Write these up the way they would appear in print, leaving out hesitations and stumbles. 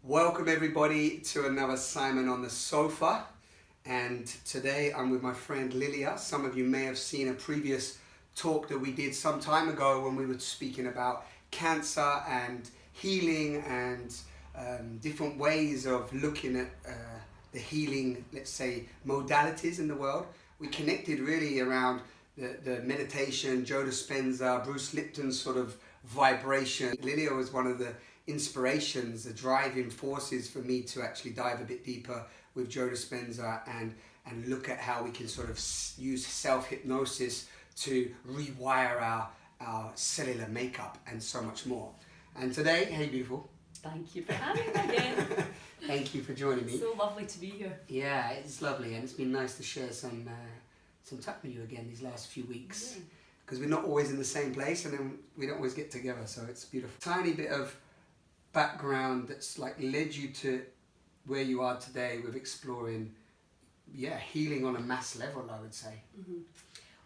Welcome everybody to another Simon on the Sofa, and today I'm with my friend Lilia. Some of you may have seen a previous talk that we did some time ago when we were speaking about cancer and healing and different ways of looking at the healing, let's say, modalities in the world. We connected really around the meditation, Joe Dispenza, Bruce Lipton's sort of vibration. Lilia was one of the inspirations, the driving forces for me to actually dive a bit deeper with Joe Dispenza and look at how we can sort of use self-hypnosis to rewire our cellular makeup and so much more. And today, hey beautiful. Thank you for having me again. Thank you for joining me. So lovely to be here. Yeah, it's lovely, and it's been nice to share some time with you again these last few weeks. Because we're not always in the same place, and then we don't always get together, so it's beautiful. Tiny bit of background that's like led you to where you are today with exploring, healing on a mass level, I would say. Mm-hmm.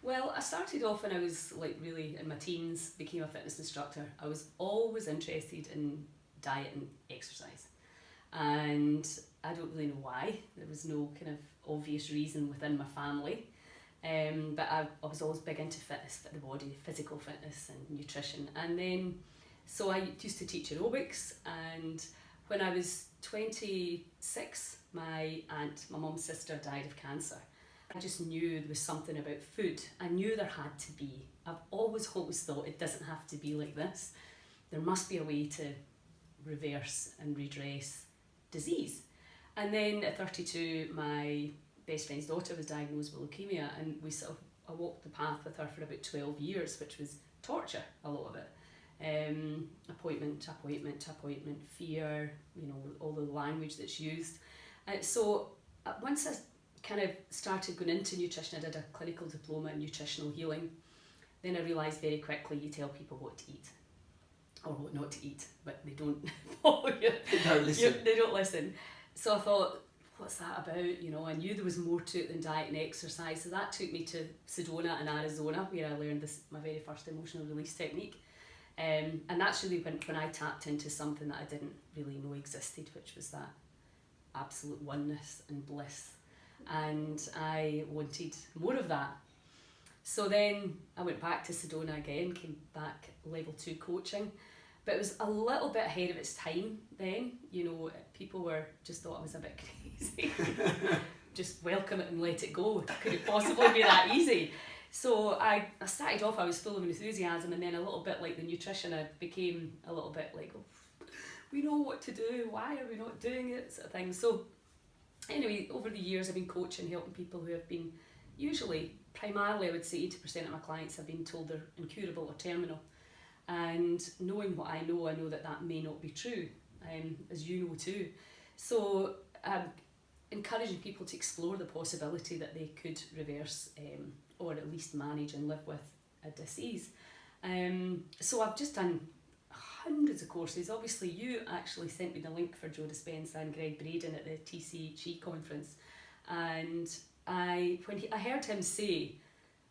Well, I started off when I was like really in my teens, became a fitness instructor. I was always interested in diet and exercise, and I don't really know why. There was no kind of obvious reason within my family, but I was always big into fitness, fit the body, physical fitness and nutrition. And then so I used to teach aerobics, and when I was 26, my mum's sister, died of cancer. I just knew there was something about food. I knew there had to be. I've always thought it doesn't have to be like this. There must be a way to reverse and redress disease. And then at 32, my best friend's daughter was diagnosed with leukemia, and I walked the path with her for about 12 years, which was torture, a lot of it. Appointment to appointment to appointment, fear, all the language that's used. So once I kind of started going into nutrition, I did a clinical diploma in nutritional healing. Then I realised very quickly you tell people what to eat or what not to eat, but they don't follow you. They don't listen. So I thought, what's that about? I knew there was more to it than diet and exercise. So that took me to Sedona in Arizona, where I learned my very first emotional release technique. And that's really when I tapped into something that I didn't really know existed, which was that absolute oneness and bliss. And I wanted more of that. So then I went back to Sedona again, came back level 2 coaching, but it was a little bit ahead of its time then. People just thought I was a bit crazy. Just welcome it and let it go. Could it possibly be that easy? So I started off, I was full of enthusiasm, and then a little bit like the nutrition, I became a little bit like, we know what to do, why are we not doing it, sort of thing. So anyway, over the years I've been coaching, helping people who have been, primarily I would say 80% of my clients have been told they're incurable or terminal. And knowing what I know that may not be true, as you know too. So encouraging people to explore the possibility that they could reverse or at least manage and live with a disease. So I've just done hundreds of courses. Obviously you actually sent me the link for Joe Dispenza and Greg Braden at the TCHE conference, and when I heard him say,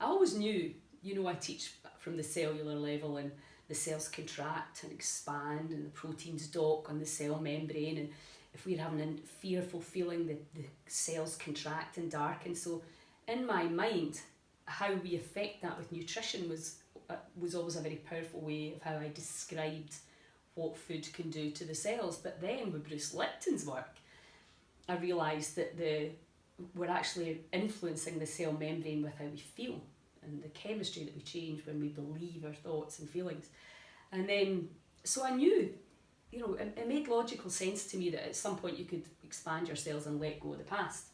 I always knew, I teach from the cellular level, and the cells contract and expand and the proteins dock on the cell membrane, and if we're having a fearful feeling, the cells contract and darken. So in my mind, how we affect that with nutrition was always a very powerful way of how I described what food can do to the cells. But then with Bruce Lipton's work, I realised that we're actually influencing the cell membrane with how we feel and the chemistry that we change when we believe our thoughts and feelings. And then, so I knew, it made logical sense to me that at some point you could expand your cells and let go of the past.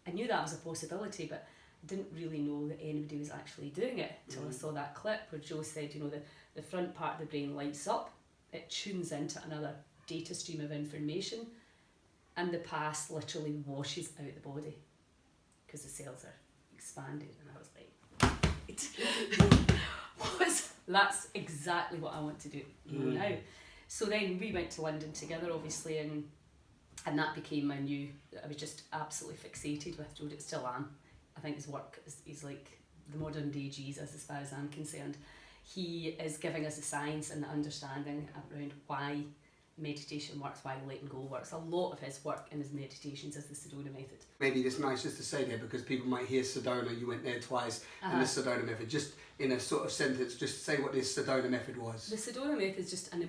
I knew that was a possibility, but I didn't really know that anybody was actually doing it until I saw that clip where Joe said, the front part of the brain lights up, it tunes into another data stream of information, and the past literally washes out the body because the cells are expanded. And I was like, that's exactly what I want to do now. So then we went to London together, obviously, and that became my new. I was just absolutely fixated with Joe. Still am. I think his work is like the modern day Jesus, as far as I'm concerned. He is giving us the science and the understanding around why meditation works, why letting go works. A lot of his work in his meditations is the Sedona method. Maybe it's nice just to say there, because people might hear Sedona, you went there twice, and the Sedona method. Just in a sort of sentence, just say what this Sedona method was. The Sedona method is just an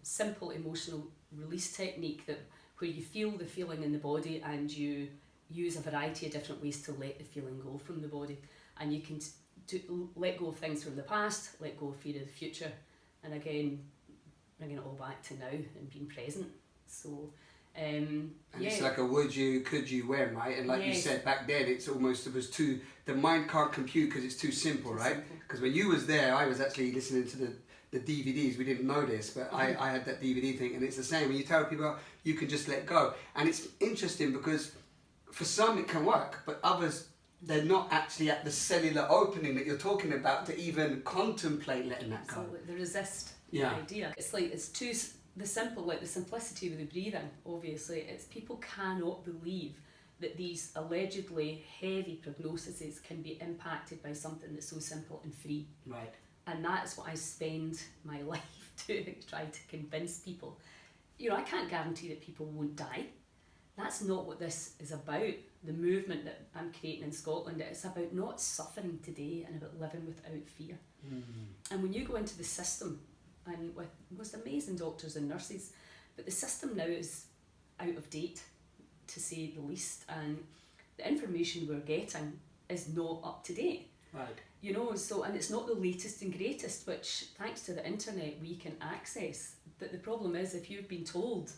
simple emotional release technique where you feel the feeling in the body and you use a variety of different ways to let the feeling go from the body. And you can let go of things from the past, let go of fear of the future, and again, bringing it all back to now and being present. So, and it's like a would you, could you, when, right? And like you said, back then it was too, the mind can't compute because it's too simple, right? Because when you was there, I was actually listening to the DVDs. We didn't know this, but I had that DVD thing, and it's the same. When you tell people you can just let go, and it's interesting because for some it can work, but others, they're not actually at the cellular opening that you're talking about to even contemplate letting that go. Absolutely. They resist the idea. It's like, it's too the simple, like the simplicity with the breathing, obviously. It's people cannot believe that these allegedly heavy prognoses can be impacted by something that's so simple and free. Right. And that is what I spend my life doing, trying to convince people. You know, I can't guarantee that people won't die. That's not what this is about. The movement that I'm creating in Scotland, it's about not suffering today and about living without fear. And when you go into the system, and with most amazing doctors and nurses, but the system now is out of date, to say the least, and the information we're getting is not up to date. Right. You know, so, and it's not the latest and greatest, which thanks to the internet we can access. But the problem is, if you've been told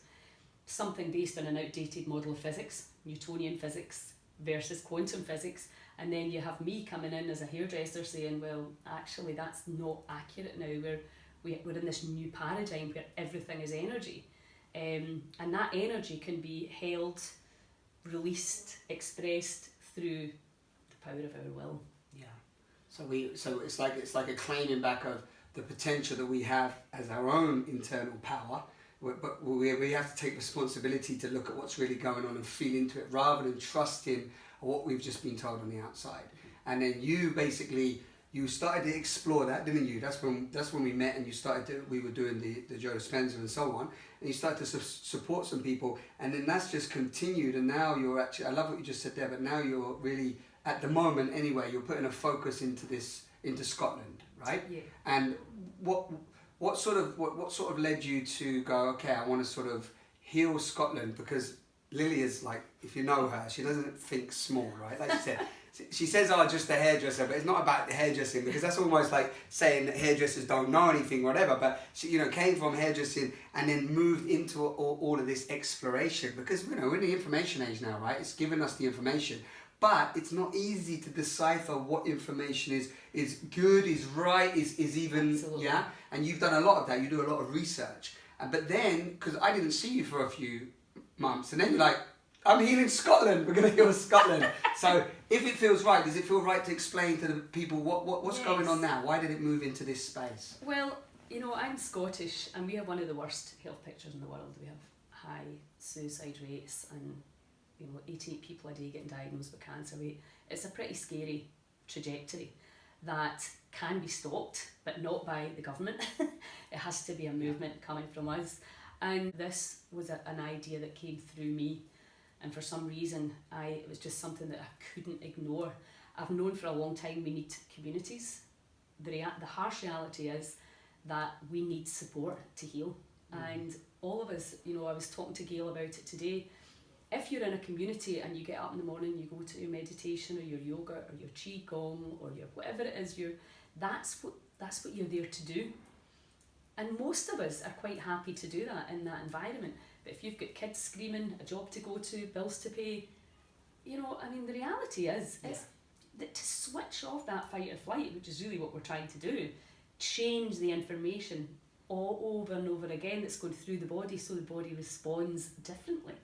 something based on an outdated model of physics, Newtonian physics versus quantum physics, and then you have me coming in as a hairdresser saying, well, actually that's not accurate now, we're in this new paradigm where everything is energy, and that energy can be held, released, expressed through the power of our will. Yeah. So it's like a claiming back of the potential that we have as our own internal power, but we have to take responsibility to look at what's really going on and feel into it, rather than trusting what we've just been told on the outside. And then you started to explore that, didn't you? That's when we met, and we were doing the Joe Dispenza and so on, and you started to support some people, and then that's just continued, and now you're actually, I love what you just said there, but now you're really, at the moment anyway, you're putting a focus into Scotland, right? Yeah. And what sort of led you to go, okay, I want to sort of heal Scotland? Because Lilia's like, if you know her, she doesn't think small, right? Like she said, she says, oh, just a hairdresser, but it's not about the hairdressing, because that's almost like saying that hairdressers don't know anything, whatever. But she, came from hairdressing and then moved into all of this exploration, because, we're in the information age now, right? It's giving us the information, but it's not easy to decipher what information is good, is right, is even, Absolutely. Yeah? And you've done a lot of that, you do a lot of research. But then, because I didn't see you for a few months, and then you're like, I'm healing Scotland, we're going to heal Scotland. So if it feels right, does it feel right to explain to the people what's going on now? Why did it move into this space? Well, I'm Scottish, and we have one of the worst health pictures in the world. We have high suicide rates, and 88 people a day getting diagnosed with cancer. It's a pretty scary trajectory that can be stopped, but not by the government. It has to be a movement coming from us. And this was an idea that came through me, and for some reason it was just something that I couldn't ignore. I've known for a long time we need communities. The harsh reality is that we need support to heal. And all of us, I was talking to Gail about it today, if you're in a community and you get up in the morning, you go to your meditation or your yoga or your qigong or your whatever it is, that's what you're there to do. And most of us are quite happy to do that in that environment. But if you've got kids screaming, a job to go to, bills to pay, the reality is that to switch off that fight or flight, which is really what we're trying to do, change the information all over and over again that's going through the body so the body responds differently.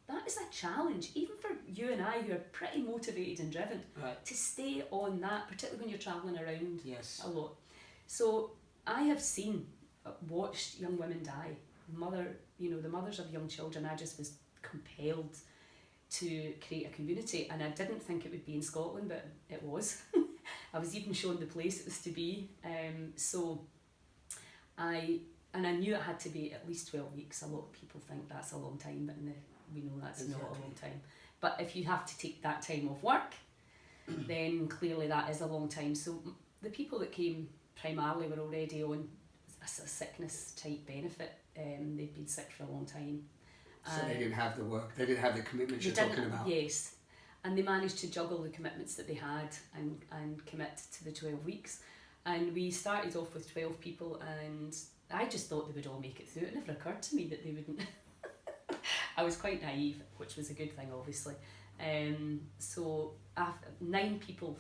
That is a challenge, even for you and I, who are pretty motivated and driven, to stay on that, particularly when you're travelling around a lot. So I have watched young women die. The mothers of young children. I just was compelled to create a community, and I didn't think it would be in Scotland, but it was. I was even shown the place it was to be. So I and I knew it had to be at least 12 weeks. A lot of people think that's a long time, but we know that's not a long time. But if you have to take that time off work, then clearly that is a long time. So the people that came primarily were already on a sickness type benefit. They'd been sick for a long time. So they didn't have the work, they didn't have the commitments you're talking about. Yes, and they managed to juggle the commitments that they had and commit to the 12 weeks. And we started off with 12 people, and I just thought they would all make it through. It never occurred to me that they wouldn't. I was quite naive, which was a good thing, obviously. So 9 people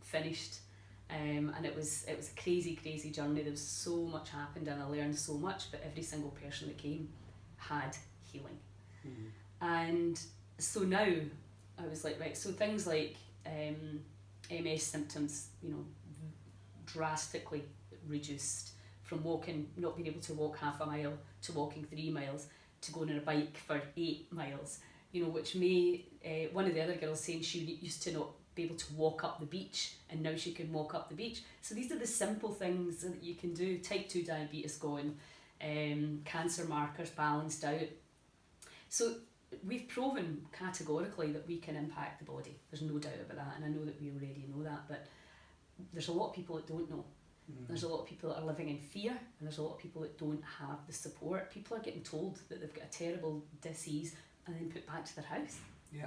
finished, and it was a crazy journey. There was so much happened, and I learned so much. But every single person that came had healing, and so now I was like, right. So things like MS symptoms, drastically reduced from not being able to walk half a mile to walking 3 miles to going on a bike for 8 miles. Which one of the other girls saying she used to not be able to walk up the beach, and now she can walk up the beach. So these are the simple things that you can do. Type 2 diabetes gone, cancer markers balanced out. So we've proven categorically that we can impact the body. There's no doubt about that, and I know that we already know that, but there's a lot of people that don't know. There's a lot of people that are living in fear, and there's a lot of people that don't have the support. People are getting told that they've got a terrible disease and then put back to their house. Yeah.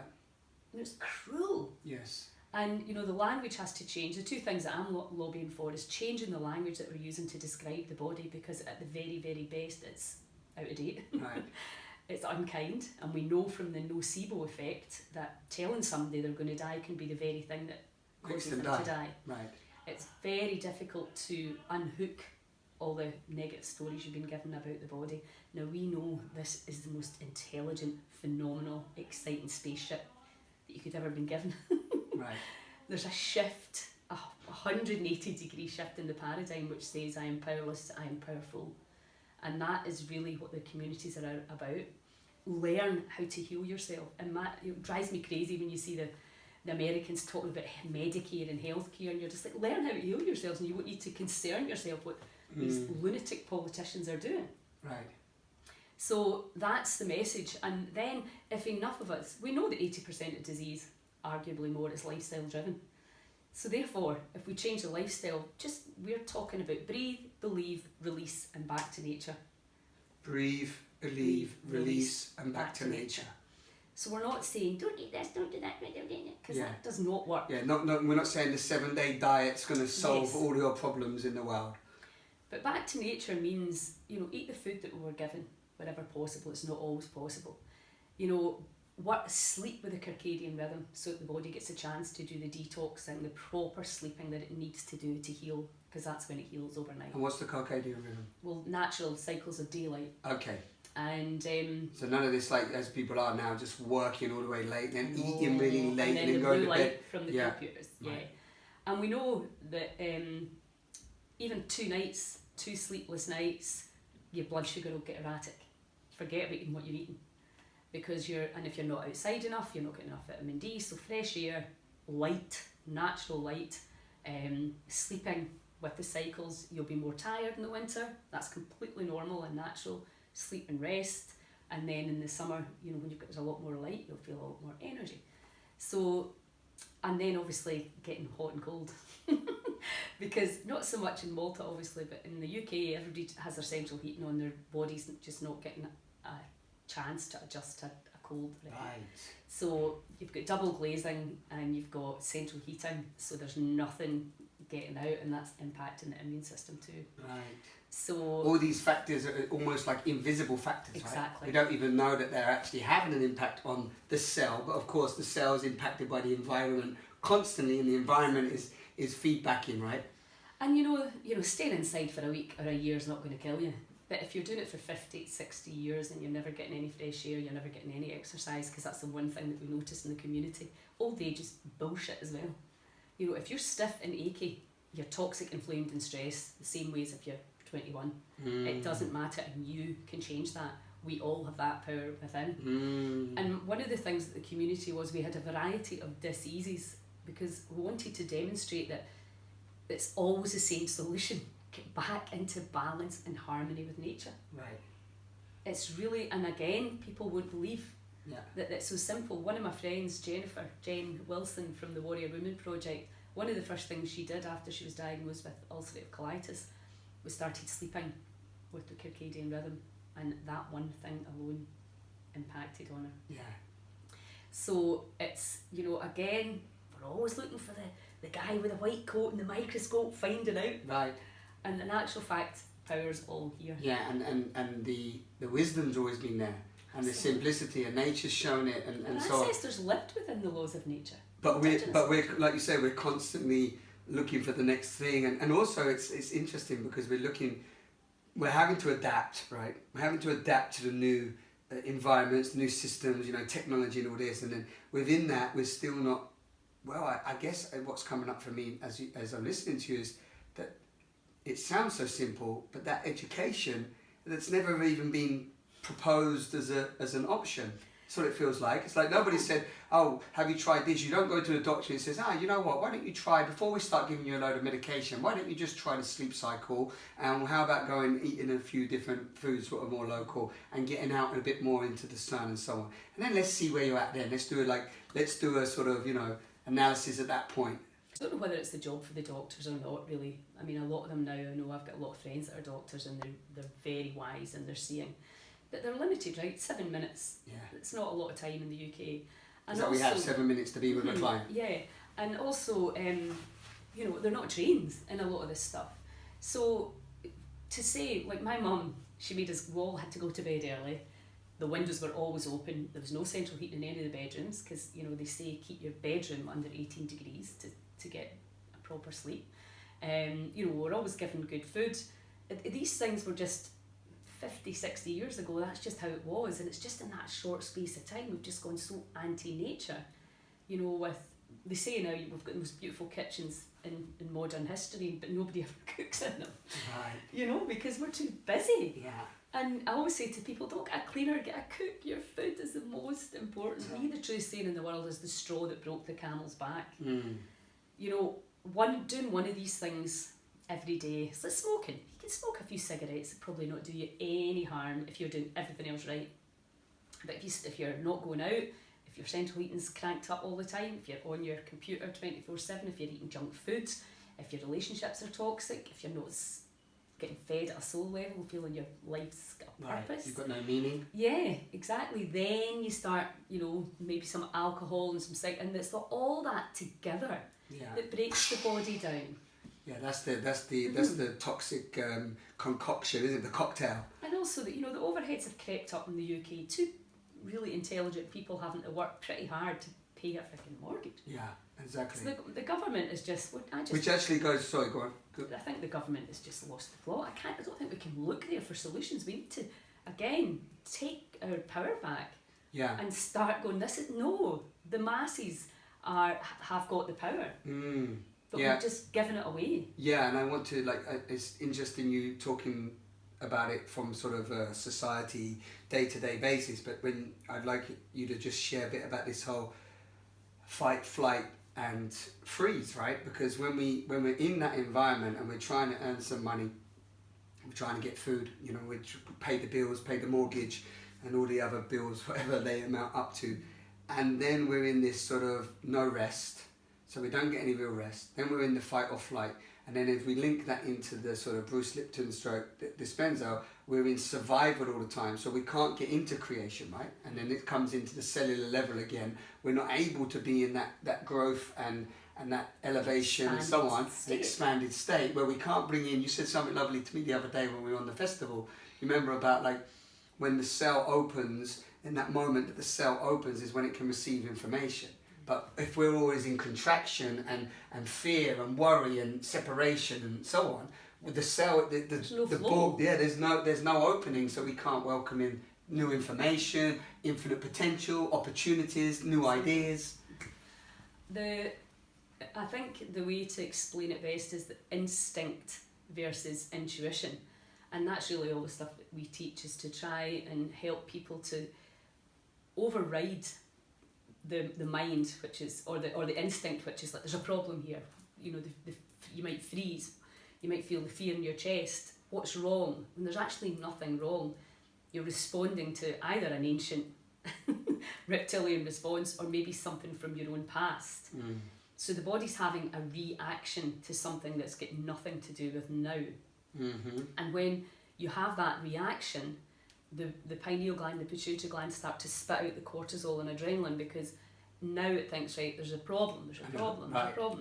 And it's cruel. Yes. And the language has to change. The 2 things that I'm lobbying for is changing the language that we're using to describe the body, because at the very, very best it's out of date. Right. It's unkind, and we know from the nocebo effect that telling somebody they're going to die can be the very thing that causes them to die. Right. It's very difficult to unhook all the negative stories you've been given about the body. Now we know this is the most intelligent, phenomenal, exciting spaceship that you could ever been given. Right. There's a shift, a 180-degree shift in the paradigm, which says I am powerless, I am powerful. And that is really what the communities are about. Learn how to heal yourself. And it drives me crazy when you see the Americans talking about Medicare and healthcare, and you're just like, learn how to heal yourselves, and you need to concern yourself with these lunatic politicians are doing. Right. So that's the message. And then if enough of us, we know that 80% of disease, arguably more, is lifestyle driven. So therefore, if we change the lifestyle, we're talking about breathe, believe, release, and back to nature. Breathe, believe, release, and back to nature. So we're not saying, don't eat this, don't do that, because that does not work. Yeah, we're not saying the 7-day diet's going to solve all your problems in the world. But back to nature means, eat the food that we were given wherever possible. It's not always possible. Sleep with a circadian rhythm, so that the body gets a chance to do the detoxing, the proper sleeping that it needs to do to heal, because that's when it heals overnight. And what's the circadian rhythm? Well, natural cycles of daylight. Okay. And so none of this, like as people are now, just working all the way late, then eating really late, and then going to bed from the computers. Right. Yeah. And we know that even 2 sleepless nights, your blood sugar will get erratic. Forget about eating what you're eating, because if you're not outside enough, you're not getting enough vitamin D. So fresh air, light, natural light, sleeping with the cycles. You'll be more tired in the winter. That's completely normal and natural. Sleep and rest, and then in the summer, when there's a lot more light, you'll feel a lot more energy. So, and then obviously getting hot and cold, because not so much in Malta obviously, but in the UK everybody has their central heating on. Their body's just not getting a chance to adjust to a cold. Right. So you've got double glazing and you've got central heating, so there's nothing getting out, and that's impacting the immune system too. Right. So all these factors are almost like invisible factors, exactly. Right? We don't even know that they're actually having an impact on the cell, but of course the cell is impacted by the environment constantly, and the environment is feedbacking, right? And staying inside for a week or a year is not going to kill you. But if you're doing it for 50, 60 years and you're never getting any fresh air, you're never getting any exercise, because that's the one thing that we notice in the community. Old age is bullshit as well. If you're stiff and achy, you're toxic, inflamed and stressed, the same way as if you're 21. It doesn't matter, and you can change that. We all have that power within. And one of the things that the community was, we had a variety of diseases, because we wanted to demonstrate that it's always the same solution. get back into balance and harmony with nature. Right. It's really, and again, people won't believe that it's so simple. One of my friends, Jen Wilson from the Warrior Women Project, one of the first things she did after she was diagnosed with ulcerative colitis was started sleeping with the circadian rhythm, and that one thing alone impacted on her. Yeah. So it's, you know, again, we're always looking for the guy with the white coat and the microscope finding out. Right. And in actual fact, power's all here. Yeah, and the wisdom's always been there, and the simplicity, and nature's shown it, and so on. Our ancestors lived within the laws of nature. But we're like you say, we're constantly looking for the next thing, and also it's interesting because we're having to adapt, right? We're having to adapt to the new environments, new systems, you know, technology and all this, and then within that we're still not. Well, I guess what's coming up for me as I'm listening to you is that it sounds so simple, but that education that's never even been proposed as an option. That's what it feels like. It's like nobody said, oh, have you tried this? You don't go to the doctor and says, you know what, why don't you try, before we start giving you a load of medication, why don't you just try the sleep cycle, and how about going eating a few different foods that are more local and getting out a bit more into the sun and so on. And then let's see where you're at then. Let's do a sort of, you know, analysis at that point. I don't know whether it's the job for the doctors or not, really. I mean, a lot of them now, I know I've got a lot of friends that are doctors, and they're very wise and they're seeing. But they're limited, right? 7 minutes. Yeah. It's not a lot of time in the UK. And so we have 7 minutes to be with a client. Yeah, and also, you know, they're not trained in a lot of this stuff. So to say, like my mum, she made us, we all had to go to bed early. The windows were always open. There was no central heating in any of the bedrooms because, you know, they say keep your bedroom under 18 degrees to get a proper sleep. You know, we're always given good food. These things were just 50, 60 years ago. That's just how it was, and it's just in that short space of time we've just gone so anti-nature. You know, with, they say now we've got those beautiful kitchens in modern history, but nobody ever cooks in them. Right. You know, because we're too busy. Yeah. And I always say to people, don't get a cleaner, get a cook. Your food is the most important. Yeah. Me, the truest saying in the world is the straw that broke the camel's back. Mm. You know, doing one of these things every day. It's like smoking. You can smoke a few cigarettes, it'll probably not do you any harm if you're doing everything else right. But if you're not going out, if your central heating's cranked up all the time, if you're on your computer 24/7, if you're eating junk food, if your relationships are toxic, if you're not getting fed at a soul level, feeling your life's got a purpose. Right. You've got no meaning. Yeah, exactly. Then you start, you know, maybe some alcohol and some and it's all that together that breaks the body down. Yeah, that's the toxic concoction, isn't it? The cocktail. And also that, you know, the overheads have crept up in the UK. Two really intelligent people having to work pretty hard to pay a freaking mortgage. Yeah, exactly. So the government is just, which actually goes. Sorry, go on. I think the government has just lost the plot. I don't think we can look there for solutions. We need to, again, take our power back. Yeah. And start going. The masses have got the power. Mm. But we're just giving it away. Yeah, and I want to, it's interesting you talking about it from sort of a society, day-to-day basis, but when I'd like you to just share a bit about this whole fight, flight, and freeze, right? Because when we're in that environment and we're trying to earn some money, we're trying to get food, you know, we pay the bills, pay the mortgage, and all the other bills, whatever they amount up to, and then we're in this sort of no rest, so we don't get any real rest. Then we're in the fight or flight. And then if we link that into the sort of Bruce Lipton stroke Dispenza, we're in survival all the time. So we can't get into creation, right? And then it comes into the cellular level again. We're not able to be in that growth and that elevation and so on, the expanded state where we can't bring in, you said something lovely to me the other day when we were on the festival. You remember about when the cell opens, in that moment that the cell opens is when it can receive information. But if we're always in contraction and fear and worry and separation and so on, with the cell, the bulb, there's no opening, so we can't welcome in new information, infinite potential, opportunities, new ideas. I think the way to explain it best is the instinct versus intuition, and that's really all the stuff that we teach, is to try and help people to override the mind, which is or the instinct, which is like there's a problem here. You know, you might freeze. You might feel the fear in your chest. What's wrong? And there's actually nothing wrong. You're responding to either an ancient reptilian response or maybe something from your own past. So the body's having a reaction to something that's got nothing to do with now. And when you have that reaction, the pineal gland, the pituitary gland start to spit out the cortisol and adrenaline, because now it thinks, right, there's a problem.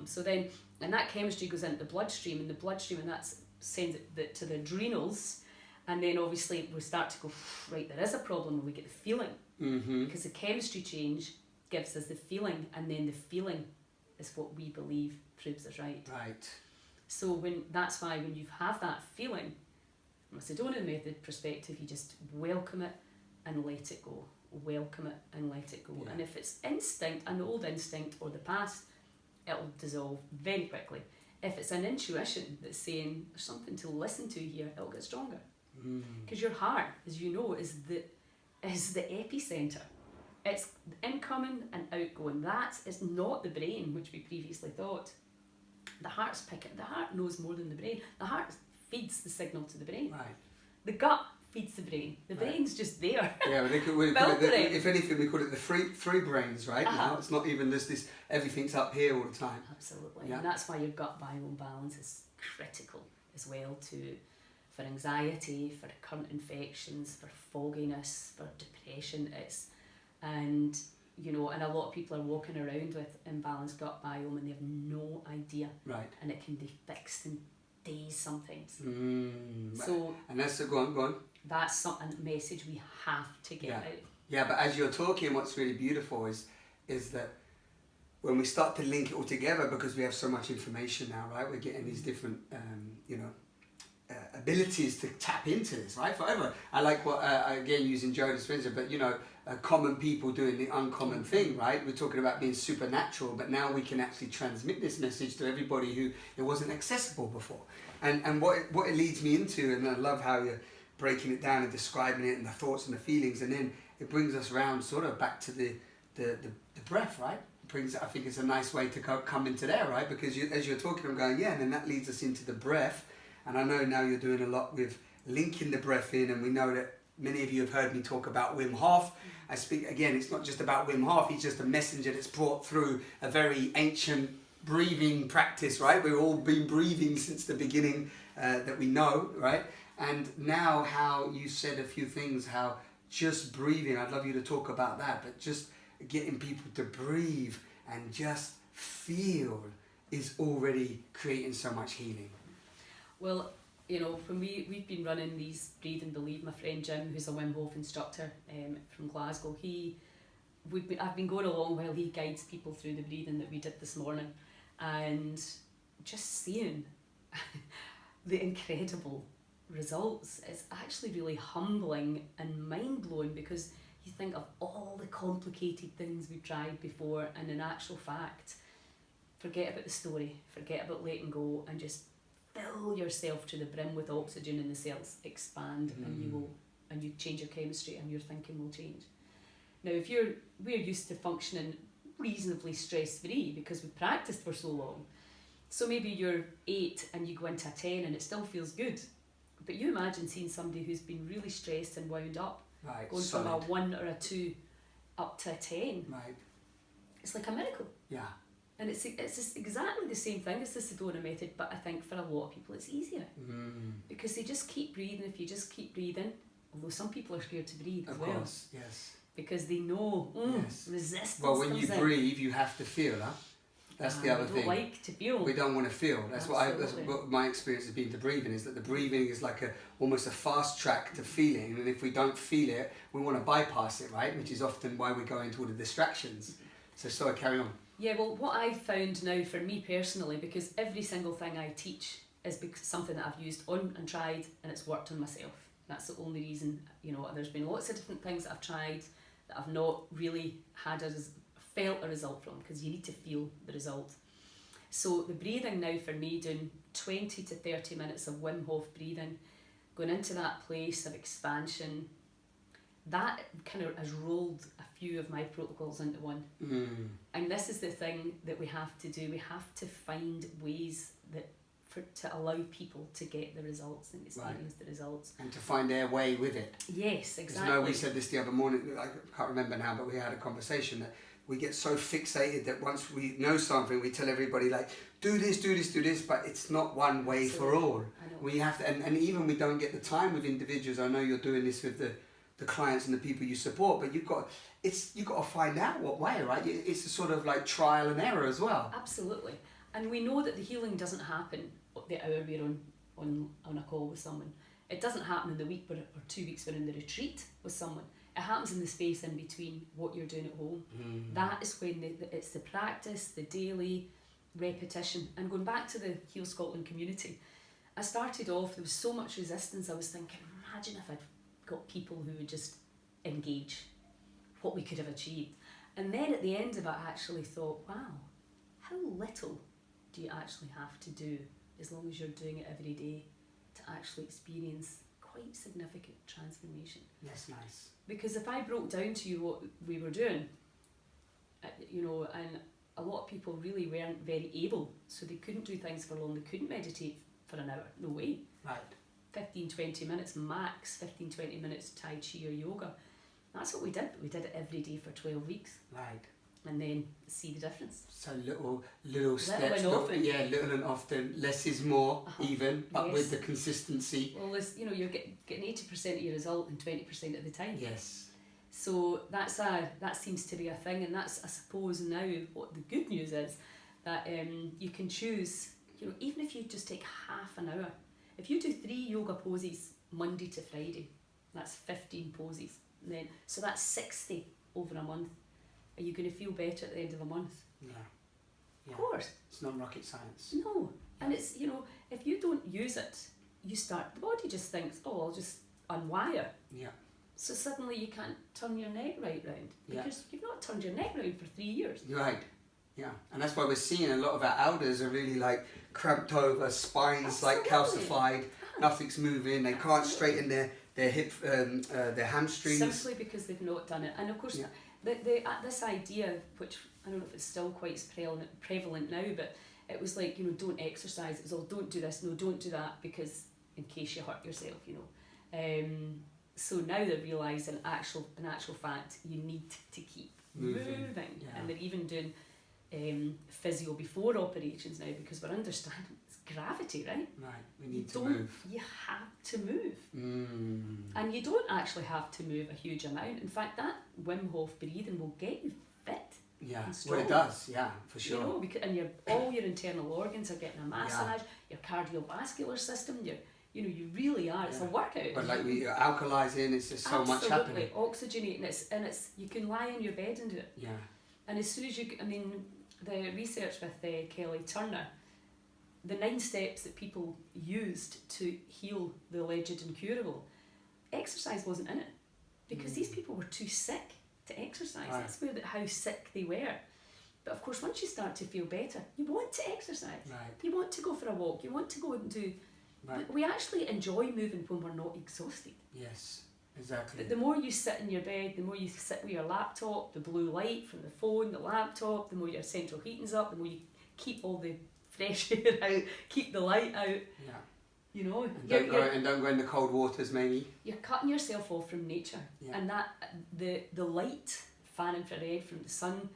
So then, and that chemistry goes into the bloodstream, and that sends it to the adrenals, and then obviously we start to go, right, there is a problem, and we get the feeling, because the chemistry change gives us the feeling, and then the feeling is what we believe proves us right. Right. So that's why when you have that feeling, from a Sedona method perspective, you just welcome it and let it go. Welcome it and let it go. Yeah. And if it's instinct, an old instinct or the past, it'll dissolve very quickly. If it's an intuition that's saying there's something to listen to here, it'll get stronger. Because your heart, as you know, is the epicenter. It's incoming and outgoing. That is not the brain, which we previously thought. The heart's picking. The heart knows more than the brain. The heart feeds the signal to the brain. Right. The gut feeds the brain. The brain's just there. Yeah, but if anything, we call it the three brains, right? Now, it's not even just this, everything's up here all the time. Absolutely. Yeah. And that's why your gut biome balance is critical as well for anxiety, for current infections, for fogginess, for depression. And a lot of people are walking around with imbalanced gut biome and they have no idea. Right. And it can be fixed in days sometimes. So, and that's go on. That's a message we have to get out. Yeah, but as you're talking, what's really beautiful is that when we start to link it all together, because we have so much information now, right? We're getting these different, abilities to tap into this, right? Forever. I like what, again, using Joe Dispenza, but common people doing the uncommon thing, right? We're talking about being supernatural, but now we can actually transmit this message to everybody who it wasn't accessible before. And what it leads me into, and I love how you're breaking it down and describing it and the thoughts and the feelings, and then it brings us around sort of back to the breath, right? I think it's a nice way to come into there, right? Because as you're talking, I'm going, yeah, and then that leads us into the breath. And I know now you're doing a lot with linking the breath in, and we know that many of you have heard me talk about Wim Hof. I speak, again, it's not just about Wim Hof, he's just a messenger that's brought through a very ancient breathing practice, right? We've all been breathing since the beginning that we know, right? And now how you said a few things, how just breathing, I'd love you to talk about that, but just getting people to breathe and just feel is already creating so much healing. Well, when we've been running these Breathe and Believe, my friend Jim, who's a Wim Hof instructor from Glasgow, I've been going along while he guides people through the breathing that we did this morning, and just seeing the incredible results. It's actually really humbling and mind-blowing, because you think of all the complicated things we've tried before, and in actual fact, forget about the story, forget about letting go, and just fill yourself to the brim with oxygen, and the cells expand, and you change your chemistry, and your thinking will change. Now, we're used to functioning reasonably stress-free because we practiced for so long. So maybe you're 8 and you go into a 10 and it still feels good. But you imagine seeing somebody who's been really stressed and wound up, right, going from a 1 or a 2 up to a 10. Right. It's like a miracle. Yeah. And it's just exactly the same thing as the Sedona method, but I think for a lot of people it's easier. Because they just keep breathing. If you just keep breathing, although some people are scared to breathe as well. Of course, yes. Because they know, resistance. Well, when you breathe, you have to feel, huh? That's the other thing. We don't like to feel. We don't want to feel. That's what my experience has been to breathing, is that the breathing is like almost a fast track to feeling, and if we don't feel it, we want to bypass it, right? Which is often why we go into all the distractions. So carry on. Yeah, well, what I've found now for me personally, because every single thing I teach is something that I've used on and tried, and it's worked on myself. That's the only reason. There's been lots of different things that I've tried that I've not really felt a result from, because you need to feel the result. So the breathing now for me, doing 20 to 30 minutes of Wim Hof breathing, going into that place of expansion, that kind of has rolled a few of my protocols into one. And this is the thing that we have to do. We have to find ways that to allow people to get the results and experience the results. And to find their way with it. Yes, exactly. No, we said this the other morning, I can't remember now, but we had a conversation that we get so fixated that once we know something, we tell everybody like, do this, but it's not one way for all. We have to, and even we don't get the time with individuals. I know you're doing this with the clients and the people you support, but you've got to find out what way, right? It's a sort of like trial and error as well. Absolutely. And we know that the healing doesn't happen the hour we're on a call with someone. It doesn't happen in the week or 2 weeks we're in the retreat with someone. It happens in the space in between what you're doing at home. Mm-hmm. That is when it's the practice, the daily repetition. And going back to the Heal Scotland community, I started off, there was so much resistance. I was thinking, imagine if I'd got people who would just engage, what we could have achieved. And then at the end of it, I actually thought, wow, how little do you actually have to do as long as you're doing it every day to actually experience quite significant transformation. That's nice. Because if I broke down to you what we were doing, and a lot of people really weren't very able, so they couldn't do things for long, they couldn't meditate for an hour, no way. Right. 15-20 minutes max, 15-20 minutes Tai Chi or yoga. That's what we did. We did it every day for 12 weeks. Right. And then see the difference. So little steps. Little and often. Yeah, little and often. Less is more, even, but with the consistency. Well, you're getting 80% of your result in 20% of the time. Yes. So that seems to be a thing, and that's, I suppose, now what the good news is, that you can choose, even if you just take half an hour. If you do 3 yoga poses Monday to Friday, that's 15 poses. And then, so that's 60 over a month. Are you going to feel better at the end of a month? Yeah. Of course. It's not rocket science. No. And it's, if you don't use it, the body just thinks, oh, I'll just unwire. Yeah. So suddenly you can't turn your neck right round because you've not turned your neck round for 3 years. Right. Yeah. And that's why we're seeing a lot of our elders are really like cramped over, spines like calcified, nothing's moving, they can't straighten their hip, their hamstrings. Simply because they've not done it. And of course, this idea, which I don't know if it's still quite as prevalent now, but it was like, don't exercise. It was all, don't do this, no, don't do that, because in case you hurt yourself, So now they're realising, in actual fact, you need to keep moving. Yeah. And they're even doing physio before operations now, because we're understanding it's gravity, right? Right, we need to move. You have to move. And you don't actually have to move a huge amount. In fact, that Wim Hof breathing will get you fit. Yeah, well, it does, yeah, for sure. And all your internal organs are getting a massage, your cardiovascular system, you really are. It's a workout. But like you're alkalizing, it's just so much happening. Oxygenating, and it's you can lie in your bed and do it. Yeah. And as soon as the research with Kelly Turner, the 9 steps that people used to heal the alleged incurable, exercise wasn't in it, because these people were too sick to exercise. Right. That's how sick they were. But of course, once you start to feel better, you want to exercise. Right. You want to go for a walk. You want to go and do. Right. We actually enjoy moving when we're not exhausted. Yes, exactly. But the more you sit in your bed, the more you sit with your laptop, the blue light from the phone, the laptop, the more your central heating's up, the more you keep all the fresh air out, keep the light out. Yeah. And don't go in the cold waters, maybe. You're cutting yourself off from nature. Yeah. And that the light, far infrared from the sun,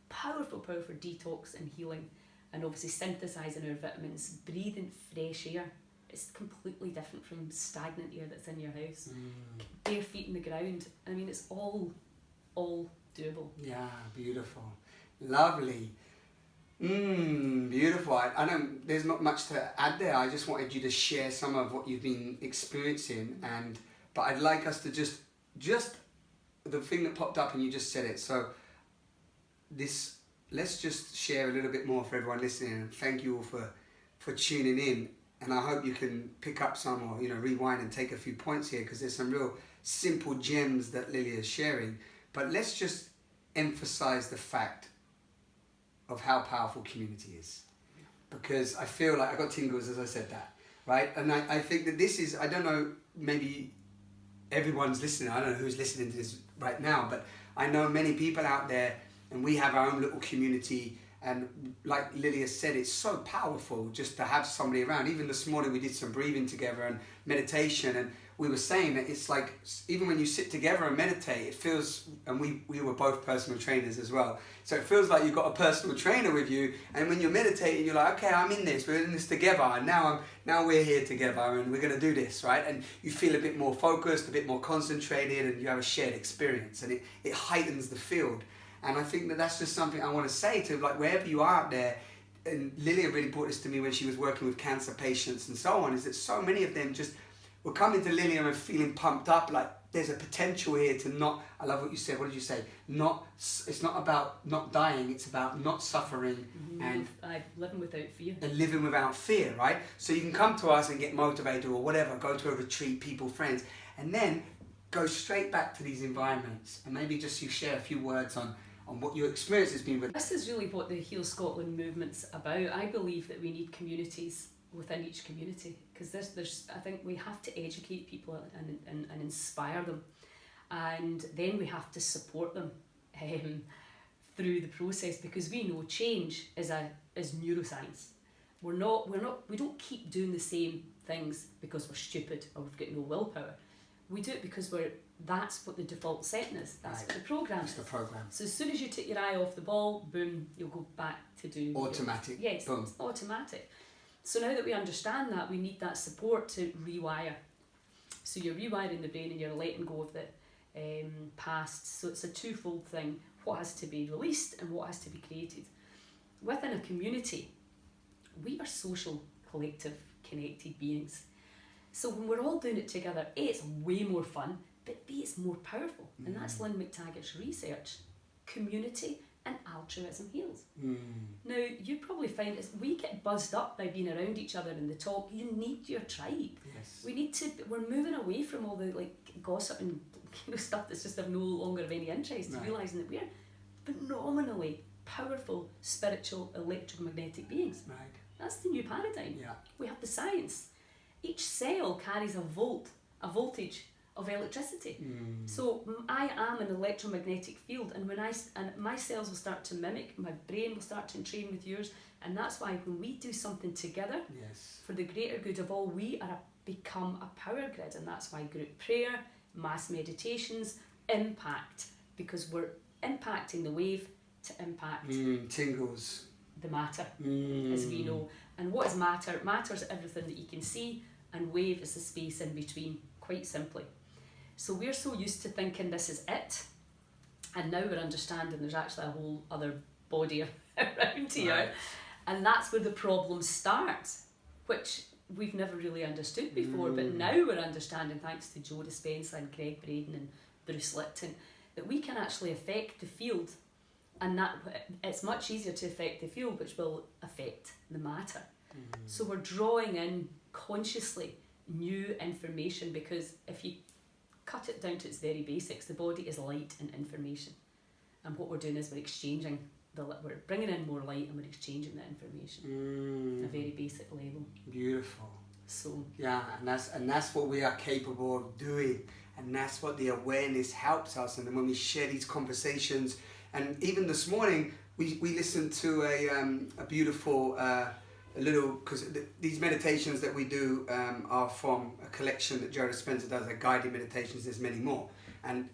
powerful detox and healing, and obviously synthesizing our vitamins, breathing fresh air. It's completely different from stagnant air that's in your house. Bare feet in the ground. I mean, it's all doable. Yeah, beautiful. Lovely. Beautiful. I don't, there's not much to add there. I just wanted you to share some of what you've been experiencing, but I'd like us to just the thing that popped up and you just said it. So let's just share a little bit more for everyone listening, and thank you all for tuning in. And I hope you can pick up some, or rewind and take a few points here, because there's some real simple gems that Lilia is sharing. But let's just emphasize the fact of how powerful community is, because I feel like I got tingles as I said that, right? And I think that this is, I don't know, maybe everyone's listening. I don't know who's listening to this right now, but I know many people out there, and we have our own little community, And like Lilia said, it's so powerful just to have somebody around. Even this morning we did some breathing together and meditation, and we were saying that it's like, even when you sit together and meditate, it feels, and we were both personal trainers as well, so it feels like you've got a personal trainer with you, and when you're meditating, you're like, okay, I'm in this, we're in this together, and now we're here together, and we're going to do this, right? And you feel a bit more focused, a bit more concentrated, and you have a shared experience, and it heightens the field. And I think that that's just something I want to say to, like, wherever you are out there, and Lilia really brought this to me when she was working with cancer patients and so on, is that so many of them just were coming to Lilia and feeling pumped up, like there's a potential here to not, I love what you said, what did you say? It's not about not dying, it's about not suffering and living without fear. And living without fear, right? So you can come to us and get motivated or whatever, go to a retreat, people, friends, and then go straight back to these environments, and maybe just you share a few words on what your experience has been with. This is really what the Heal Scotland movement's about. I believe that we need communities within each community, because I think we have to educate people and inspire them, and then we have to support them through the process, because we know change is neuroscience. We don't keep doing the same things because we're stupid or we've got no willpower. We do it because that's what the default setting is. That's what the program is. It's the program. So as soon as you take your eye off the ball, boom, you'll go back to do automatic. Yes, boom. It's automatic. So now that we understand that, we need that support to rewire. So you're rewiring the brain and you're letting go of the past. So it's a twofold thing: what has to be released and what has to be created. Within a community, we are social, collective, connected beings. So when we're all doing it together, A, it's way more fun, but B, it's more powerful. And that's Lynn McTaggart's research. Community and altruism heals. Now, you probably find we get buzzed up by being around each other in the talk. You need your tribe. Yes. We're moving away from all the gossip and stuff that's just no longer of any interest, realising that we're phenomenally powerful, spiritual, electromagnetic beings. Right. That's the new paradigm. Yeah. We have the science. Each cell carries a voltage of electricity. So I am an electromagnetic field, and my cells will start to mimic, my brain will start to entrain with yours, and that's why when we do something together, for the greater good of all, we become a power grid, and that's why group prayer, mass meditations impact, because we're impacting the wave to impact tingles. The matter, as we know. And what is matter? Matter is everything that you can see, and wave is the space in between, quite simply. So we're so used to thinking this is it, and now we're understanding there's actually a whole other body around here, and that's where the problem starts, which we've never really understood before, but now we're understanding, thanks to Joe Dispenza and Greg Braden and Bruce Lipton, that we can actually affect the field, and that it's much easier to affect the field, which will affect the matter. So we're drawing in consciously new information, because if you cut it down to its very basics, the body is light and information, and what we're doing is we're bringing in more light and we're exchanging that information at a very basic level. Beautiful. So yeah, and that's what we are capable of doing, and that's what the awareness helps us. And then when we share these conversations, and even this morning we listened to a beautiful because these meditations that we do are from a collection that Joe Dispenza does, guided meditations. There's many more. And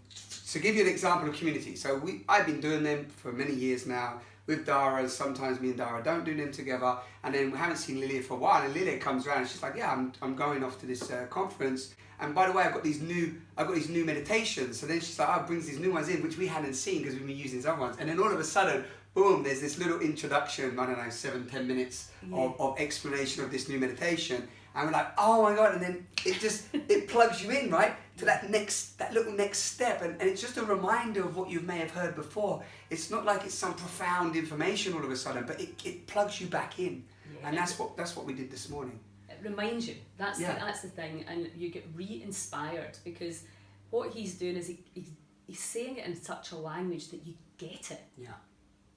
to give you an example of community, so I've been doing them for many years now with Dara, and sometimes me and Dara don't do them together, and then we haven't seen Lilia for a while, and Lilia comes around and she's like, yeah, I'm going off to this conference, and by the way, I've got these new meditations. So then she's like, brings these new ones in, which we hadn't seen because we've been using these other ones, and then all of a sudden, boom, there's this little introduction, 7-10 minutes of explanation of this new meditation, and we're like, oh my God, and then it plugs you in, right, to that little next step, and it's just a reminder of what you may have heard before. It's not like it's some profound information all of a sudden, but it plugs you back in, and that's what we did this morning. It reminds you, that's the thing, and you get re-inspired, because what he's doing is he's saying it in such a language that you get it. Yeah.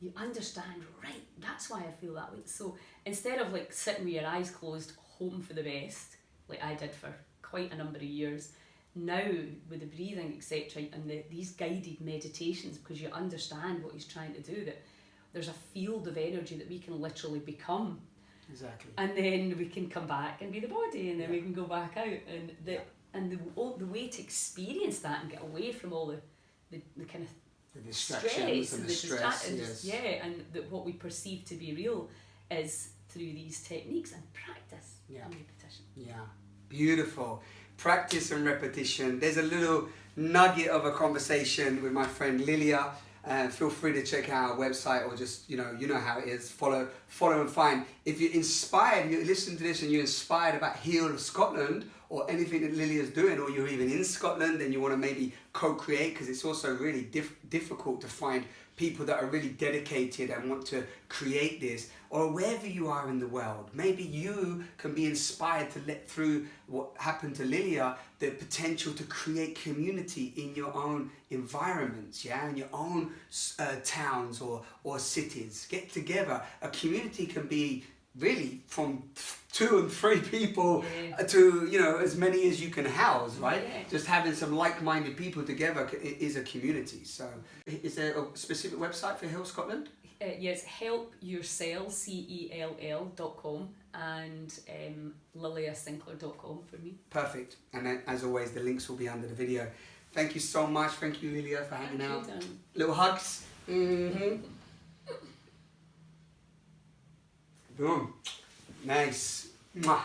You understand, right, that's why I feel that way. So instead of sitting with your eyes closed, hoping for the best, like I did for quite a number of years, now with the breathing, etc., and these guided meditations, because you understand what he's trying to do, that there's a field of energy that we can literally become. Exactly. And then we can come back and be the body, and then we can go back out. And the way to experience that and get away from all the kind of the distractions and the stress. Yes. Yeah, and what we perceive to be real is through these techniques and practice and repetition. Yeah, beautiful. Practice and repetition. There's a little nugget of a conversation with my friend Lilia. Feel free to check out our website, or just, you know how it is. Follow and find. If you're inspired, you listen to this and you're inspired about Heal Scotland or anything that Lilia's doing, or you're even in Scotland and you want to maybe co-create, because it's also really difficult to find people that are really dedicated and want to create this, or wherever you are in the world. Maybe you can be inspired to let through what happened to Lilia, the potential to create community in your own environments, in your own towns or cities. Get together. A community can be really from 2 and 3 people to as many as you can house, right? Just having some like-minded people together is a community. So is there a specific website for Heal Scotland? Yes, helpyourcell.com and liliasinclair.com for me. Perfect. And then, as always, the links will be under the video. Thank you so much. Thank you, Lilia, for hanging out. Little hugs. Boom. Nice. Mwah.